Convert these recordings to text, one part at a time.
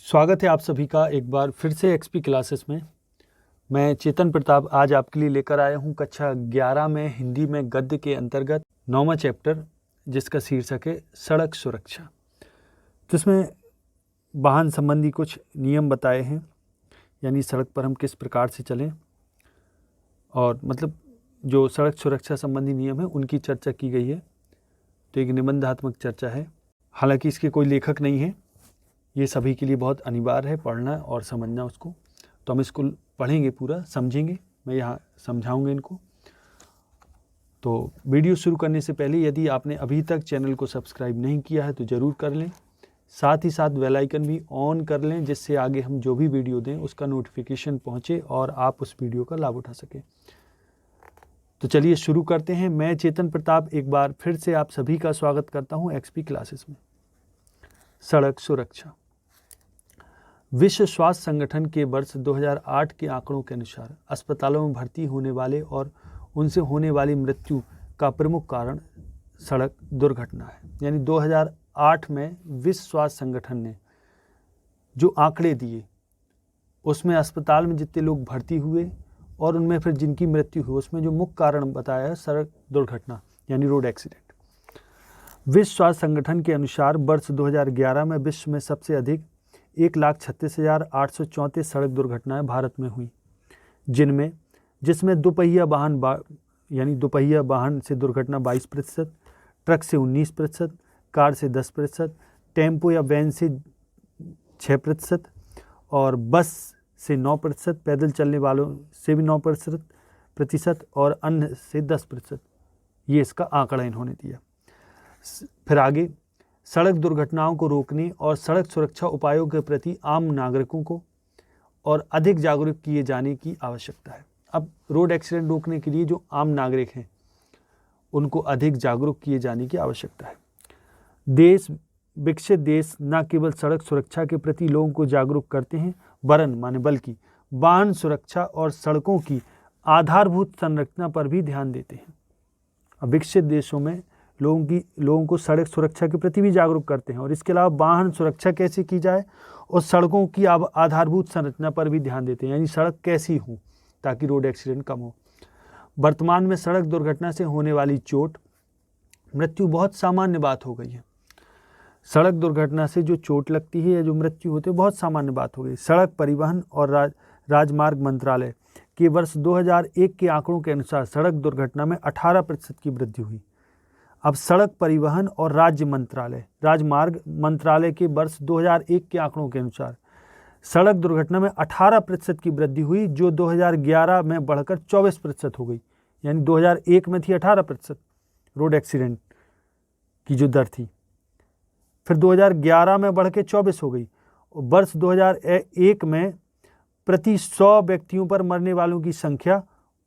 स्वागत है आप सभी का एक बार फिर से एक्सपी क्लासेस में। मैं चेतन प्रताप आज आपके लिए लेकर आया हूँ कक्षा 11 में हिंदी में गद्य के अंतर्गत 9वां चैप्टर, जिसका शीर्षक है सड़क सुरक्षा। जिसमें वाहन संबंधी कुछ नियम बताए हैं, यानी सड़क पर हम किस प्रकार से चलें, और मतलब जो सड़क सुरक्षा संबंधी नियम है उनकी चर्चा की गई है। तो एक निबंधात्मक चर्चा है, हालांकि इसके कोई लेखक नहीं है। ये सभी के लिए बहुत अनिवार्य है पढ़ना और समझना उसको। तो हम इसको पढ़ेंगे, पूरा समझेंगे, मैं यहाँ समझाऊंगा इनको। तो वीडियो शुरू करने से पहले यदि आपने अभी तक चैनल को सब्सक्राइब नहीं किया है तो ज़रूर कर लें। साथ ही साथ बेल आइकन भी ऑन कर लें, जिससे आगे हम जो भी वीडियो दें उसका नोटिफिकेशन पहुँचे और आप उस वीडियो का लाभ उठा सकें। तो चलिए शुरू करते हैं। मैं चेतन प्रताप एक बार फिर से आप सभी का स्वागत करता हूँ एक्सपी क्लासेस में। सड़क सुरक्षा। विश्व स्वास्थ्य संगठन के वर्ष 2008 के आंकड़ों के अनुसार अस्पतालों में भर्ती होने वाले और उनसे होने वाली मृत्यु का प्रमुख कारण सड़क दुर्घटना है। यानी 2008 में विश्व स्वास्थ्य संगठन ने जो आंकड़े दिए उसमें अस्पताल में जितने लोग भर्ती हुए और उनमें फिर जिनकी मृत्यु हुई, उसमें जो मुख्य कारण बताया है सड़क दुर्घटना यानी रोड एक्सीडेंट। विश्व स्वास्थ्य संगठन के अनुसार वर्ष 2011 में विश्व में सबसे अधिक 1,36,834 सड़क दुर्घटनाएं भारत में हुई, जिसमें दोपहिया वाहन से दुर्घटना 22%, ट्रक से 19%, कार से 10%, टेम्पो या वैन से 6% और बस से 9%, पैदल चलने वालों से भी 9% और अन्य से 10%। ये इसका आंकड़ा इन्होंने दिया। फिर आगे, सड़क दुर्घटनाओं को रोकने और सड़क सुरक्षा उपायों के प्रति आम नागरिकों को और अधिक जागरूक किए जाने की आवश्यकता है। अब रोड एक्सीडेंट रोकने के लिए जो आम नागरिक हैं उनको अधिक जागरूक किए जाने की आवश्यकता है। विकसित देश न केवल सड़क सुरक्षा के प्रति लोगों को जागरूक करते हैं बल्कि वाहन सुरक्षा और सड़कों की आधारभूत संरचना पर भी ध्यान देते हैं। अब विकसित देशों में लोगों को सड़क सुरक्षा के प्रति भी जागरूक करते हैं और इसके अलावा वाहन सुरक्षा कैसे की जाए और सड़कों की आधारभूत संरचना पर भी ध्यान देते हैं, यानी सड़क कैसी हो ताकि रोड एक्सीडेंट कम हो। वर्तमान में सड़क दुर्घटना से होने वाली चोट मृत्यु बहुत सामान्य बात हो गई है। सड़क दुर्घटना से जो चोट लगती है या जो मृत्यु होती है बहुत सामान्य बात हो गई। सड़क परिवहन और राजमार्ग मंत्रालय के वर्ष 2001 के आंकड़ों के अनुसार सड़क दुर्घटना में 18% की वृद्धि हुई। अब सड़क परिवहन और राजमार्ग मंत्रालय के वर्ष 2001 के आंकड़ों के अनुसार सड़क दुर्घटना में 18% की वृद्धि हुई, जो 2011 में बढ़कर 24% हो गई। यानी 2001 में थी 18% रोड एक्सीडेंट की जो दर थी, फिर 2011 में बढ़ के 24 हो गई। वर्ष 2001 में प्रति 100 व्यक्तियों पर मरने वालों की संख्या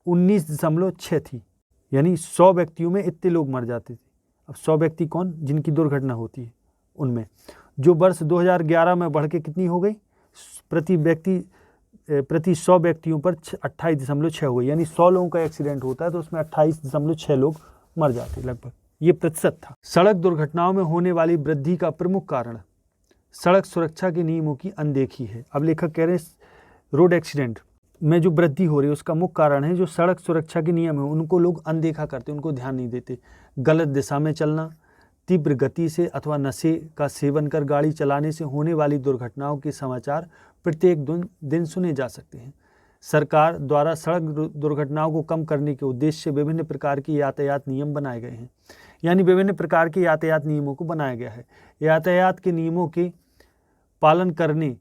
19.6 थी। यानी 100 व्यक्तियों में इतने लोग मर जाते थे। अब 100 व्यक्ति कौन, जिनकी दुर्घटना होती है उनमें, जो वर्ष 2011 में बढ़ के कितनी हो गई, प्रति 100 व्यक्तियों पर 28.6 हो गई। यानी 100 लोगों का एक्सीडेंट होता है तो उसमें 28.6 लोग मर जाते लगभग। ये प्रतिशत था। सड़क दुर्घटनाओं में होने वाली वृद्धि का प्रमुख कारण सड़क सुरक्षा के नियमों की अनदेखी है। अब लेखक कह रहे हैं रोड एक्सीडेंट में जो वृद्धि हो रही है उसका मुख्य कारण है जो सड़क सुरक्षा के नियम है उनको लोग अनदेखा करते, उनको ध्यान नहीं देते। गलत दिशा में चलना, तीव्र गति से अथवा नशे का सेवन कर गाड़ी चलाने से होने वाली दुर्घटनाओं के समाचार प्रत्येक दिन सुने जा सकते हैं। सरकार द्वारा सड़क दुर्घटनाओं को कम करने के उद्देश्य से विभिन्न प्रकार के यातायात नियम बनाए गए हैं। यानी विभिन्न प्रकार के यातायात नियमों को बनाया गया है। यातायात के नियमों के पालन करने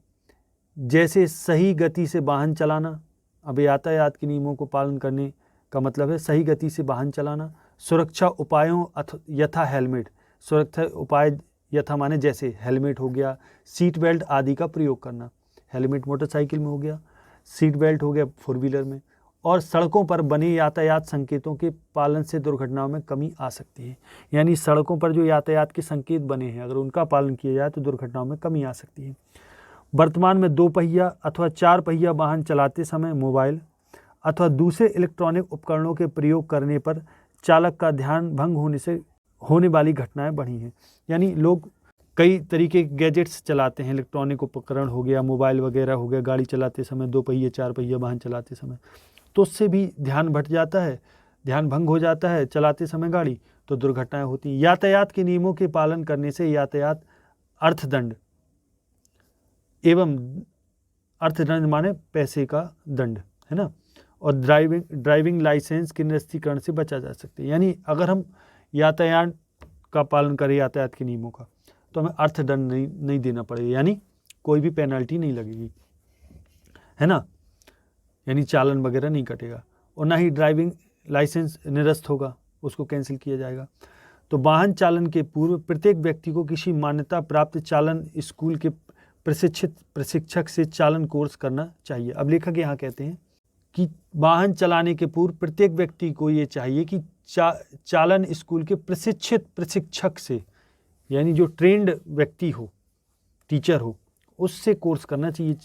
जैसे सही गति से वाहन चलाना। अब यातायात के नियमों को पालन करने का मतलब है सही गति से वाहन चलाना। सुरक्षा उपायों यथा हेलमेट, सुरक्षा उपाय यथा माने जैसे हेलमेट हो गया, सीट बेल्ट आदि का प्रयोग करना। हेलमेट मोटरसाइकिल में हो गया, सीट बेल्ट हो गया फोर व्हीलर में। और सड़कों पर बने यातायात संकेतों के पालन से दुर्घटनाओं में कमी आ सकती है। यानी सड़कों पर जो यातायात के संकेत बने हैं अगर उनका पालन किया जाए तो दुर्घटनाओं में कमी आ सकती है। वर्तमान में 2 पहिया अथवा 4 पहिया वाहन चलाते समय मोबाइल अथवा दूसरे इलेक्ट्रॉनिक उपकरणों के प्रयोग करने पर चालक का ध्यान भंग होने से होने वाली घटनाएं बढ़ी हैं। यानी लोग कई तरीके के गैजेट्स चलाते हैं, इलेक्ट्रॉनिक उपकरण हो गया, मोबाइल वगैरह हो गया, गाड़ी चलाते समय, 2 पहिए 4 पहिए वाहन चलाते समय, तो उससे भी ध्यान भट जाता है, ध्यान भंग हो जाता है चलाते समय गाड़ी, तो दुर्घटनाएं होती हैं। यातायात के नियमों के पालन करने से यातायात अर्थदंड एवं अर्थदंड माने पैसे का दंड, है ना, और ड्राइविंग लाइसेंस के निरस्तीकरण से बचा जा सकता है। यानी अगर हम यातायात का पालन करें, यातायात के नियमों का, तो हमें अर्थदंड नहीं देना पड़ेगा, यानी कोई भी पेनल्टी नहीं लगेगी, है ना, यानी चालान वगैरह नहीं कटेगा, और ना ही ड्राइविंग लाइसेंस निरस्त होगा, उसको कैंसिल किया जाएगा। तो वाहन चालन के पूर्व प्रत्येक व्यक्ति को किसी मान्यता प्राप्त चालन स्कूल के प्रशिक्षक से चालन कोर्स करना चाहिए। अब लेखक यहाँ कहते हैं कि वाहन चलाने के पूर्व प्रत्येक व्यक्ति को ये चाहिए कि चालन स्कूल के प्रशिक्षक से, यानी जो ट्रेंड व्यक्ति हो, टीचर हो, उससे कोर्स करना चाहिए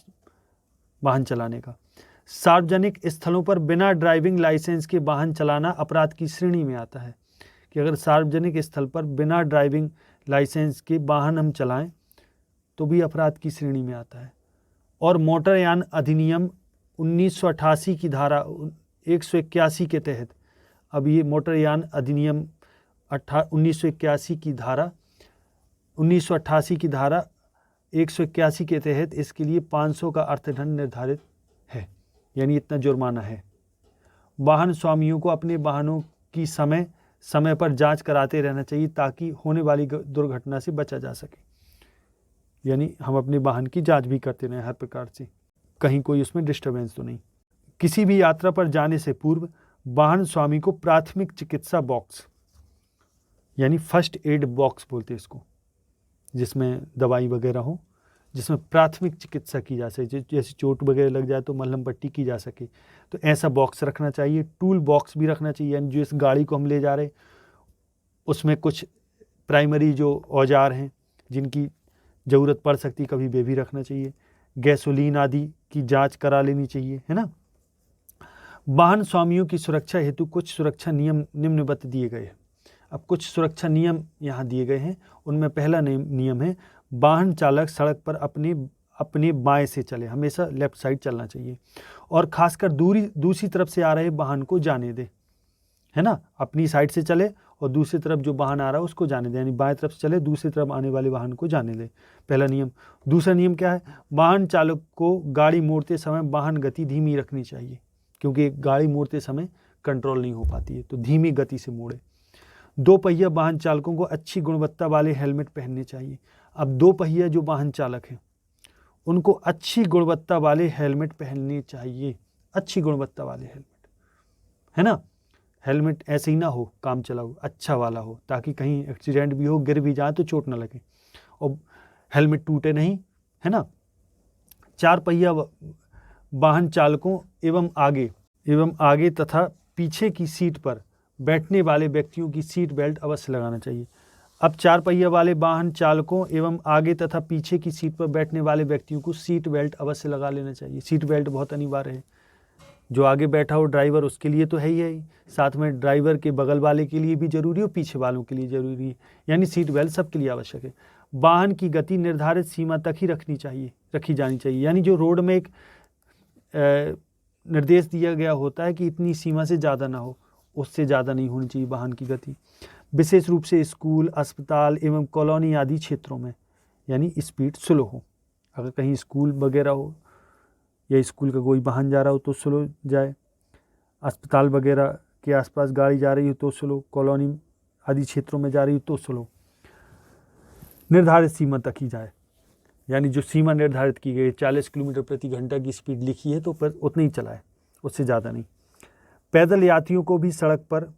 वाहन चलाने का। सार्वजनिक स्थलों पर बिना ड्राइविंग लाइसेंस के वाहन चलाना अपराध की श्रेणी में आता है, कि अगर सार्वजनिक स्थल पर बिना ड्राइविंग लाइसेंस के वाहन हम चलाएं तो भी अपराध की श्रेणी में आता है। और मोटरयान अधिनियम 1988 की धारा 181 के तहत, अब ये मोटरयान अधिनियम 1988 की धारा 181 के तहत इसके लिए 500 का अर्थदंड निर्धारित है, यानी इतना जुर्माना है। वाहन स्वामियों को अपने वाहनों की समय समय पर जांच कराते रहना चाहिए ताकि होने वाली दुर्घटना से बचा जा सके, यानी हम अपने वाहन की जांच भी करते रहें हर प्रकार से, कहीं कोई उसमें डिस्टर्बेंस तो नहीं। किसी भी यात्रा पर जाने से पूर्व वाहन स्वामी को प्राथमिक चिकित्सा बॉक्स, यानी फर्स्ट एड बॉक्स बोलते हैं इसको, जिसमें दवाई वगैरह हो, जिसमें प्राथमिक चिकित्सा की जा सके, जैसे चोट वगैरह लग जाए तो मलहम पट्टी की जा सके, तो ऐसा बॉक्स रखना चाहिए। टूल बॉक्स भी रखना चाहिए, यानी जो इस गाड़ी को हम ले जा रहे उसमें कुछ प्राइमरी जो औजार हैं जिनकी ज़रूरत पड़ सकती कभी, वे भी रखना चाहिए। गैसोलीन आदि की जांच करा लेनी चाहिए, है ना। वाहन स्वामियों की सुरक्षा हेतु कुछ सुरक्षा नियम निम्नवत दिए गए हैं। अब कुछ सुरक्षा नियम यहाँ दिए गए हैं, उनमें पहला नियम है वाहन चालक सड़क पर अपने बाएं से चले, हमेशा लेफ्ट साइड चलना चाहिए, और खासकर दूसरी तरफ से आ रहे वाहन को जाने दे, है ना, अपनी साइड से चले और दूसरी तरफ जो वाहन आ रहा है उसको जाने दे, यानी बाएं तरफ से चले, दूसरी तरफ आने वाले वाहन को जाने दे, पहला नियम। दूसरा नियम क्या है, वाहन चालक को गाड़ी मोड़ते समय वाहन गति धीमी रखनी चाहिए, क्योंकि गाड़ी मोड़ते समय कंट्रोल नहीं हो पाती है, तो धीमी गति से मोड़े। 2 पहिया वाहन चालकों को अच्छी गुणवत्ता वाले हेलमेट पहनने चाहिए। अब 2 पहिया जो वाहन चालक हैं उनको अच्छी गुणवत्ता वाले हेलमेट पहनने चाहिए, अच्छी गुणवत्ता वाले हेलमेट, है ना, हेलमेट ऐसे ही ना हो काम चलाओ, अच्छा वाला हो, ताकि कहीं एक्सीडेंट भी हो, गिर भी जाए तो चोट ना लगे और हेलमेट टूटे नहीं, है ना। 4 पहिया वाहन चालकों एवं आगे तथा पीछे की सीट पर बैठने वाले व्यक्तियों की सीट बेल्ट अवश्य लगाना चाहिए। अब 4 पहिया वाले वाहन चालकों एवं आगे तथा पीछे की सीट पर बैठने वाले व्यक्तियों को सीट बेल्ट अवश्य लगा लेना चाहिए। सीट बेल्ट बहुत अनिवार्य है, जो आगे बैठा हो ड्राइवर उसके लिए तो है ही, साथ में ड्राइवर के बगल वाले के लिए भी जरूरी है, पीछे वालों के लिए जरूरी है, यानी सीट बेल्ट सबके लिए आवश्यक है। वाहन की गति निर्धारित सीमा तक ही रखी जानी चाहिए, यानी जो रोड में एक निर्देश दिया गया होता है कि इतनी सीमा से ज़्यादा ना हो, उससे ज़्यादा नहीं होनी चाहिए वाहन की गति। विशेष रूप से स्कूल, अस्पताल एवं कॉलोनी आदि क्षेत्रों में, यानी स्पीड स्लो हो। अगर कहीं स्कूल वगैरह हो या स्कूल का कोई वाहन जा रहा हो तो स्लो जाए, अस्पताल वगैरह के आसपास गाड़ी जा रही हो तो स्लो, कॉलोनी आदि क्षेत्रों में जा रही हो तो स्लो, निर्धारित सीमा तक ही जाए, यानी जो सीमा निर्धारित की गई 40 किलोमीटर प्रति घंटा की स्पीड लिखी है तो पर उतना ही चलाए, उससे ज़्यादा नहीं। पैदल यात्रियों को भी सड़क पर,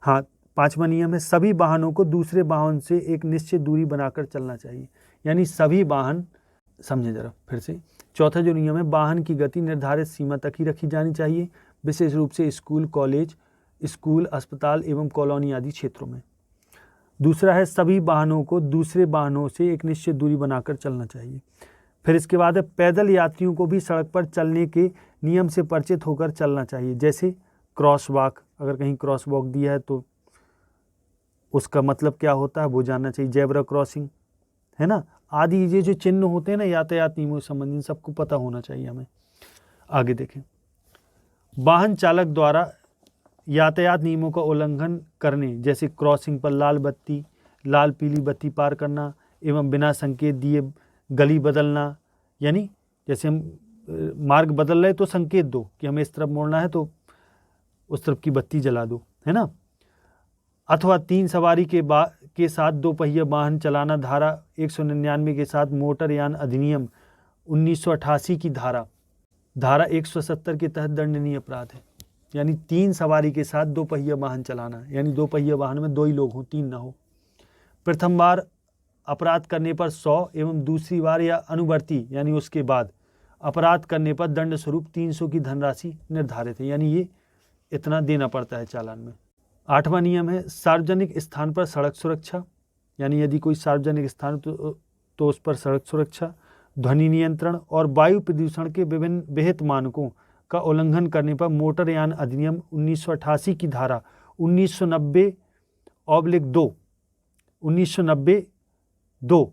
हाँ, 5वां नियम है सभी वाहनों को दूसरे वाहन से एक निश्चित दूरी बनाकर चलना चाहिए, यानी सभी वाहन, समझे जरा फिर से। चौथा जो नियम है, वाहन की गति निर्धारित सीमा तक ही रखी जानी चाहिए, विशेष रूप से स्कूल, अस्पताल एवं कॉलोनी आदि क्षेत्रों में। दूसरा है सभी वाहनों को दूसरे वाहनों से एक निश्चित दूरी बनाकर चलना चाहिए। फिर इसके बाद है पैदल यात्रियों को भी सड़क पर चलने के नियम से परिचित होकर चलना चाहिए, जैसे क्रॉस वॉक, अगर कहीं क्रॉस वॉक दिया है तो उसका मतलब क्या होता है वो जानना चाहिए। जेब्रा क्रॉसिंग है ना, आदि ये जो चिन्ह होते हैं ना यातायात नियमों से संबंधित, सबको पता होना चाहिए हमें। आगे देखें, वाहन चालक द्वारा यातायात नियमों का उल्लंघन करने, जैसे क्रॉसिंग पर लाल पीली बत्ती पार करना एवं बिना संकेत दिए गली बदलना, यानी जैसे हम मार्ग बदल रहे तो संकेत दो कि हमें इस तरफ मोड़ना है तो उस तरफ की बत्ती जला दो, है ना। अथवा 3 सवारी के साथ 2 पहिया वाहन चलाना, धारा 199 के साथ मोटरयान अधिनियम 1988 की धारा 170 के तहत दंडनीय अपराध है। यानी 3 सवारी के साथ 2 पहिया वाहन चलाना, यानी 2 पहिया वाहन में 2 ही लोग हों, 3 ना हो। प्रथम बार अपराध करने पर 100 एवं दूसरी बार या अनुवर्ती यानी उसके बाद अपराध करने पर दंड स्वरूप 300 की धनराशि निर्धारित है, यानी ये इतना देना पड़ता है चालान में। 8वां नियम है सार्वजनिक स्थान पर सड़क सुरक्षा, यानी यदि कोई सार्वजनिक स्थान तो उस पर सड़क सुरक्षा, ध्वनि नियंत्रण और वायु प्रदूषण के विभिन्न विहित मानकों का उल्लंघन करने पर मोटरयान अधिनियम 1988 की धारा 1990/2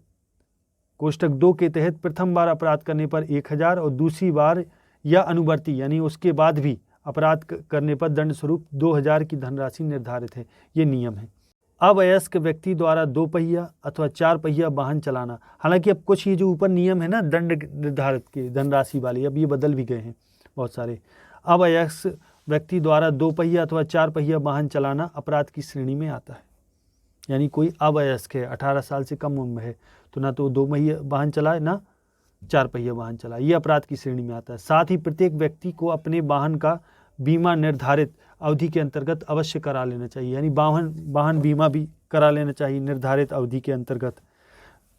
कोष्टक 2 के तहत प्रथम बार अपराध करने पर 1000 और दूसरी बार या अनुवर्ती यानी उसके बाद भी अपराध करने पर दंड स्वरूप 2000 की धनराशि निर्धारित है। ये नियम है। अवयस्क व्यक्ति द्वारा 2 पहिया अथवा 4 पहिया वाहन चलाना, हालांकि अब कुछ ये जो ऊपर नियम है ना दंड निर्धारित के धनराशि वाले, अब ये बदल भी गए हैं बहुत सारे। अवयस्क व्यक्ति द्वारा 2 पहिया अथवा 4 पहिया वाहन चलाना अपराध की श्रेणी में आता है। यानी कोई अवयस्क है, 18 साल से कम उम्र है, तो ना तो 2 पहिया वाहन चलाए ना 4 पहिया वाहन चलाए, ये अपराध की श्रेणी में आता है। साथ ही प्रत्येक व्यक्ति को अपने वाहन का बीमा निर्धारित अवधि के अंतर्गत अवश्य करा लेना चाहिए, यानी वाहन बीमा भी करा लेना चाहिए निर्धारित अवधि के अंतर्गत।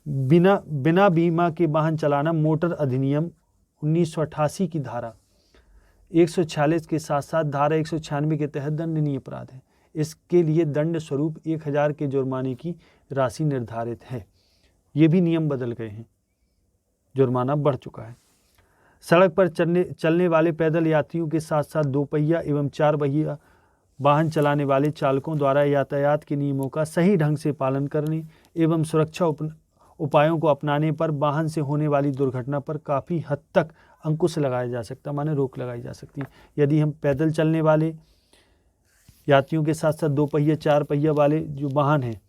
बिना बीमा के वाहन चलाना मोटर अधिनियम 1988 की धारा 146 के साथ साथ धारा 196 के तहत दंडनीय अपराध है। इसके लिए दंड स्वरूप 1000 के जुर्माने की राशि निर्धारित है। ये भी नियम बदल गए हैं, जुर्माना बढ़ चुका है। सड़क पर चलने वाले पैदल यात्रियों के साथ साथ 2 पहिया एवं 4 पहिया वाहन चलाने वाले चालकों द्वारा यातायात के नियमों का सही ढंग से पालन करने एवं सुरक्षा उपायों को अपनाने पर वाहन से होने वाली दुर्घटना पर काफ़ी हद तक अंकुश लगाया जा सकता है, माने रोक लगाई जा सकती है। यदि हम पैदल चलने वाले यात्रियों के साथ साथ 2 पहिया 4 पहिया वाले जो वाहन हैं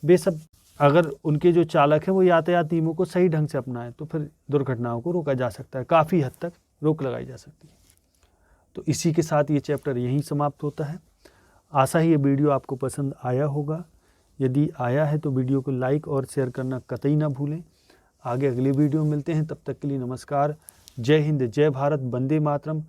वे सब अगर उनके जो चालक हैं वो यातायात नियमों को सही ढंग से अपनाएं तो फिर दुर्घटनाओं को रोका जा सकता है, काफ़ी हद तक रोक लगाई जा सकती है। तो इसी के साथ ये चैप्टर यहीं समाप्त होता है। आशा है ये वीडियो आपको पसंद आया होगा। यदि आया है तो वीडियो को लाइक और शेयर करना कतई ना भूलें। आगे अगले वीडियो में मिलते हैं, तब तक के लिए नमस्कार। जय हिंद, जय भारत, वंदे मातरम।